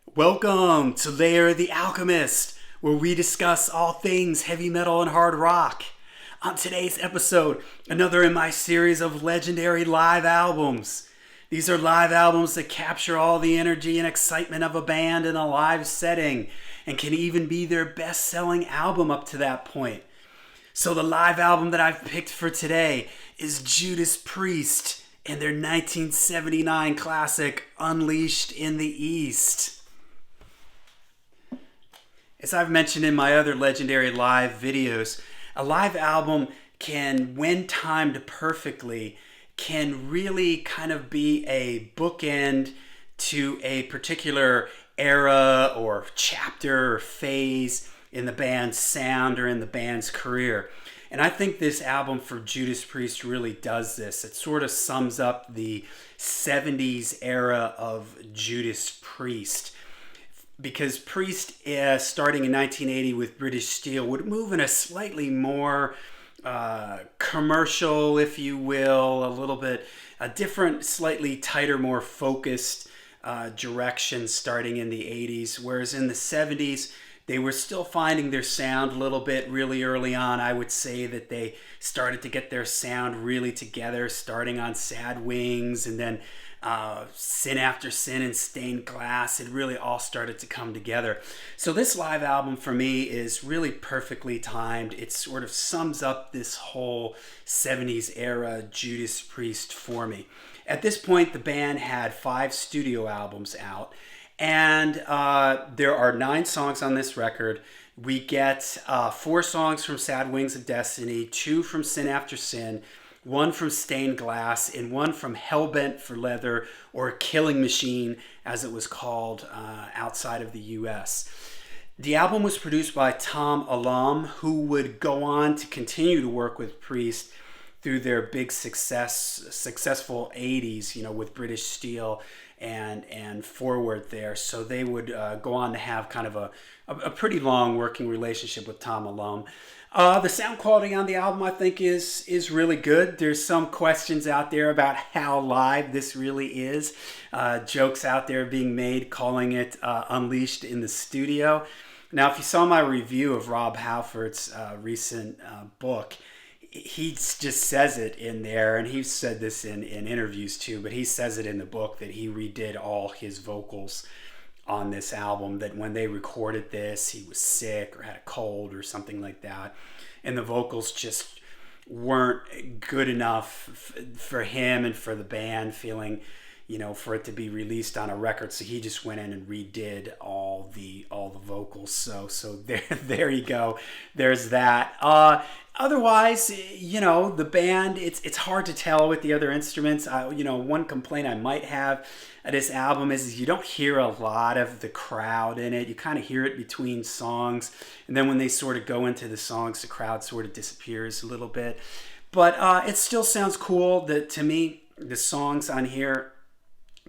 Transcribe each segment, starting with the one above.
Welcome to Layer the Alchemist, where we discuss all things heavy metal and hard rock. On today's episode, another in my series of legendary live albums. These are live albums that capture all the energy and excitement of a band in a live setting and can even be their best-selling album up to that point. So the live album that I've picked for today is Judas Priest and their 1979 classic Unleashed in the East. As I've mentioned in my other legendary live videos, a live album can, when timed perfectly, can really kind of be a bookend to a particular era or chapter or phase in the band's sound or in the band's career. And I think this album for Judas Priest really does this. It sort of sums up the 70s era of Judas Priest. Because Priest, starting in 1980 with British Steel, would move in a slightly more commercial, if you will, a different, slightly tighter, more focused direction starting in the 80s. Whereas in the 70s, they were still finding their sound a little bit really early on. I would say that they started to get their sound really together, starting on Sad Wings and then Sin After Sin and Stained Glass. It really all started to come together. So this live album for me is really perfectly timed. It sort of sums up this whole 70s era Judas Priest for me. At this point, the band had 5 studio albums out, and there are 9 songs on this record. We get 4 songs from Sad Wings of Destiny, 2 from Sin After Sin, 1 from Stained Glass, and 1 from Hellbent for Leather, or Killing Machine, as it was called outside of the US. The album was produced by Tom Alum, who would go on to continue to work with Priest through their big successful 80s, with British Steel and Forward there. So they would go on to have kind of a pretty long working relationship with Tom Alum. The sound quality on the album, I think, is really good. There's some questions out there about how live this really is. Jokes out there being made calling it Unleashed in the studio. Now, if you saw my review of Rob Halford's recent book, he just says it in there, and he's said this in interviews too, but he says it in the book that he redid all his vocals on this album, that when they recorded this, he was sick or had a cold or something like that, and the vocals just weren't good enough for him and for the band, feeling, for it to be released on a record. So he just went in and redid all the vocals. So there you go. There's that. Otherwise, the band, it's hard to tell with the other instruments. One complaint I might have at this album is you don't hear a lot of the crowd in it. You kind of hear it between songs, and then when they sort of go into the songs, the crowd sort of disappears a little bit. But it still sounds cool. To me, the songs on here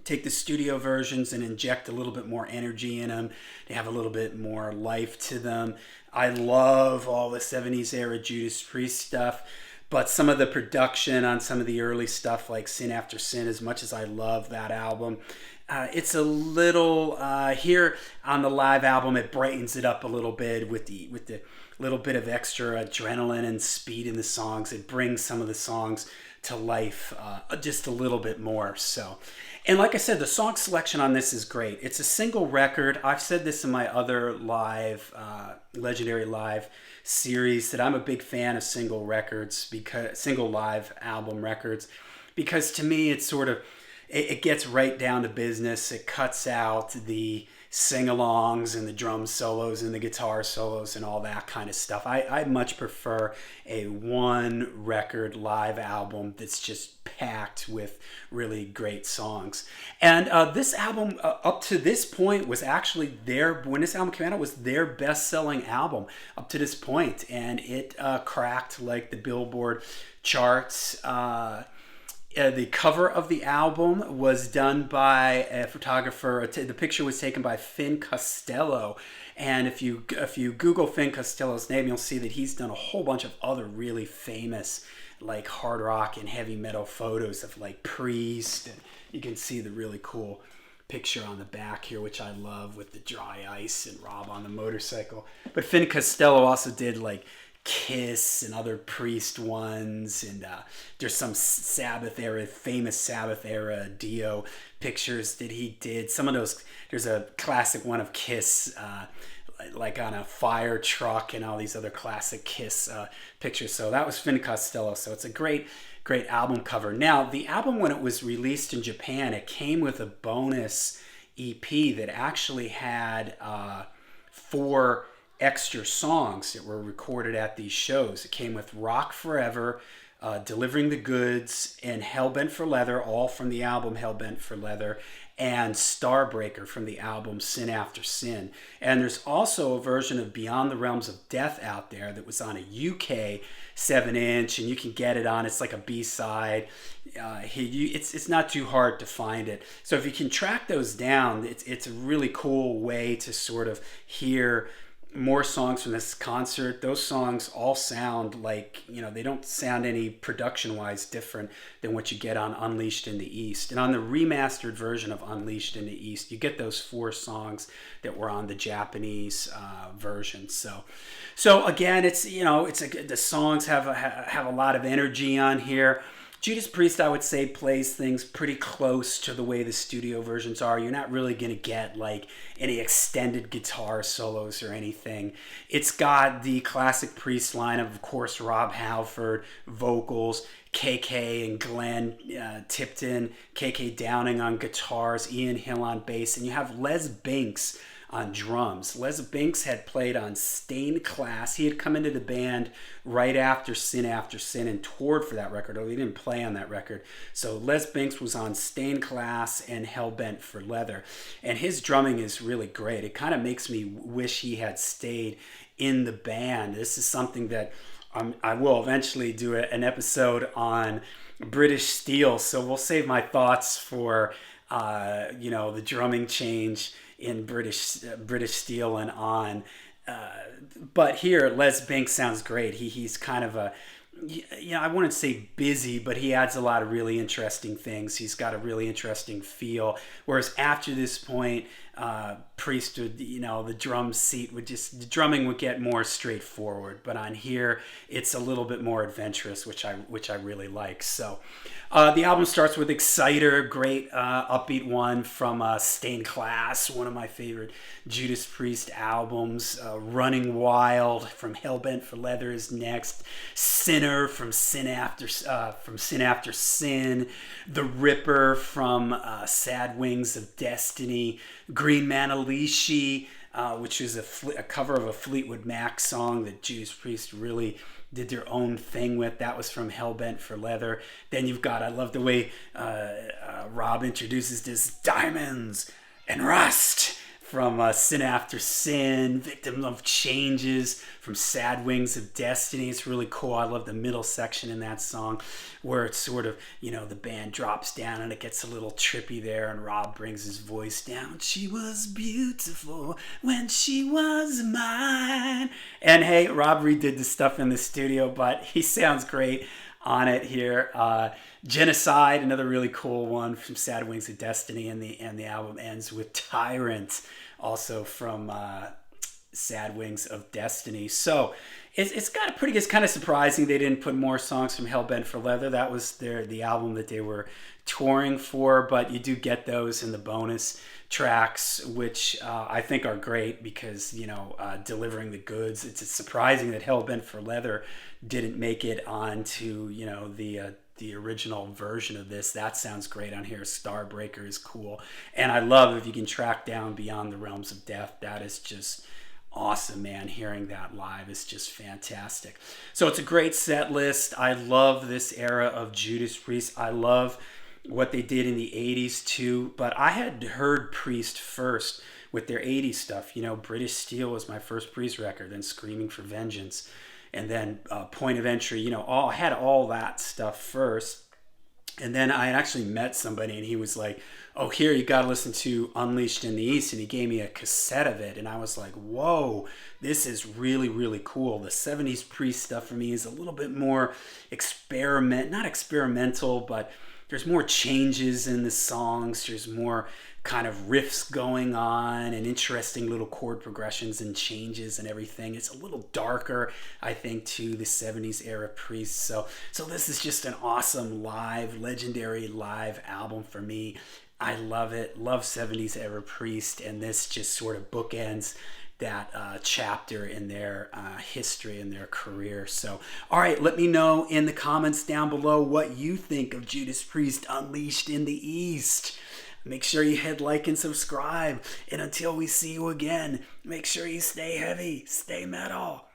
take the studio versions and inject a little bit more energy in them. They have a little bit more life to them. I love all the 70s era Judas Priest stuff, but some of the production on some of the early stuff like Sin After Sin, as much as I love that album, it's a little, here on the live album, it brightens it up a little bit with the little bit of extra adrenaline and speed in the songs. It brings some of the songs to life just a little bit more. So, and like I said, the song selection on this is great. It's a single record. I've said this in my other live, legendary live series, that I'm a big fan of single live album records, because to me it's sort of, it gets right down to business. It cuts out the sing-alongs and the drum solos and the guitar solos and all that kind of stuff. I much prefer a one record live album that's just packed with really great songs. And this album, up to this point, was actually when this album came out, it was their best-selling album up to this point, and it cracked like the Billboard charts. The cover of the album was done by a photographer. The picture was taken by Finn Costello, and if you Google Finn Costello's name, you'll see that he's done a whole bunch of other really famous, like, hard rock and heavy metal photos of like Priest, and you can see the really cool picture on the back here, which I love, with the dry ice and Rob on the motorcycle. But Finn Costello also did like Kiss and other Priest ones, and there's some Sabbath era, famous Sabbath era Dio pictures that he did. Some of those, there's a classic one of Kiss, like on a fire truck, and all these other classic Kiss pictures. So that was Finn Costello. So it's a great album cover. Now, the album, when it was released in Japan, it came with a bonus EP that actually had 4 extra songs that were recorded at these shows. It came with Rock Forever, Delivering the Goods, and Hellbent for Leather, all from the album Hellbent for Leather, and Starbreaker from the album Sin After Sin. And there's also a version of Beyond the Realms of Death out there that was on a UK 7-inch, and you can get it on, it's like a B-side. It's not too hard to find it. So if you can track those down, it's a really cool way to sort of hear more songs from this concert. Those songs all sound like, they don't sound any production-wise different than what you get on Unleashed in the East. And on the remastered version of Unleashed in the East, you get those 4 songs that were on the Japanese version. So again, the songs have a lot of energy on here. Judas Priest, I would say, plays things pretty close to the way the studio versions are. You're not really going to get like any extended guitar solos or anything. It's got the classic Priest line of course, Rob Halford, vocals, KK and Glenn Tipton, KK Downing on guitars, Ian Hill on bass, and you have Les Binks on drums. Les Binks had played on Stained Class. He had come into the band right after Sin and toured for that record, although he didn't play on that record. So Les Binks was on Stained Class and Hellbent for Leather. And his drumming is really great. It kind of makes me wish he had stayed in the band. This is something that I will eventually do an episode on British Steel, so we'll save my thoughts for the drumming change in British Steel and on. But here, Les Binks sounds great. He's kind of I wouldn't say busy, but he adds a lot of really interesting things. He's got a really interesting feel. Whereas after this point, Priest would, the the drumming would get more straightforward. But on here, it's a little bit more adventurous, which I really like. So the album starts with Exciter, great upbeat one from Stained Class, one of my favorite Judas Priest albums. Running Wild from Hellbent for Leather is next. Sinner from Sin After Sin. The Ripper from Sad Wings of Destiny. Green Manalishi, which is a cover of a Fleetwood Mac song that Judas Priest really did their own thing with. That was from Hellbent for Leather. Then you've got, I love the way Rob introduces this, Diamonds and Rust from Sin After Sin. Victim of Changes from Sad Wings of Destiny. It's really cool. I love the middle section in that song where it's sort of, the band drops down and it gets a little trippy there, and Rob brings his voice down. She was beautiful when she was mine. And hey, Rob redid the stuff in the studio, but he sounds great on it here. Genocide, another really cool one from Sad Wings of Destiny, and the album ends with Tyrant, also from Sad Wings of Destiny. So it's got a pretty. It's kind of surprising they didn't put more songs from Hellbent for Leather. That was the album that they were touring for, but you do get those in the bonus tracks, which I think are great because Delivering the Goods. It's surprising that Hellbent for Leather didn't make it onto the original version of this. That sounds great on here. Starbreaker is cool, and I love if you can track down Beyond the Realms of Death. That is just awesome, man. Hearing that live is just fantastic. So it's a great set list. I love this era of Judas Priest. I love what they did in the 80s too, but I had heard Priest first with their 80s stuff. British Steel was my first Priest record, then Screaming for Vengeance, and then Point of Entry. I had all that stuff first. And then I actually met somebody and he was like, oh, here, you got to listen to Unleashed in the East. And he gave me a cassette of it. And I was like, whoa, this is really, really cool. The 70s Priest stuff for me is a little bit more not experimental, but there's more changes in the songs. There's more kind of riffs going on and interesting little chord progressions and changes and everything. It's a little darker, I think, to the 70s era Priest. So this is just an awesome live, legendary live album for me. I love it. Love 70s era Priest, and this just sort of bookends that chapter in their history and their career. So, all right, let me know in the comments down below what you think of Judas Priest Unleashed in the East. Make sure you hit like and subscribe. And until we see you again, make sure you stay heavy, stay metal.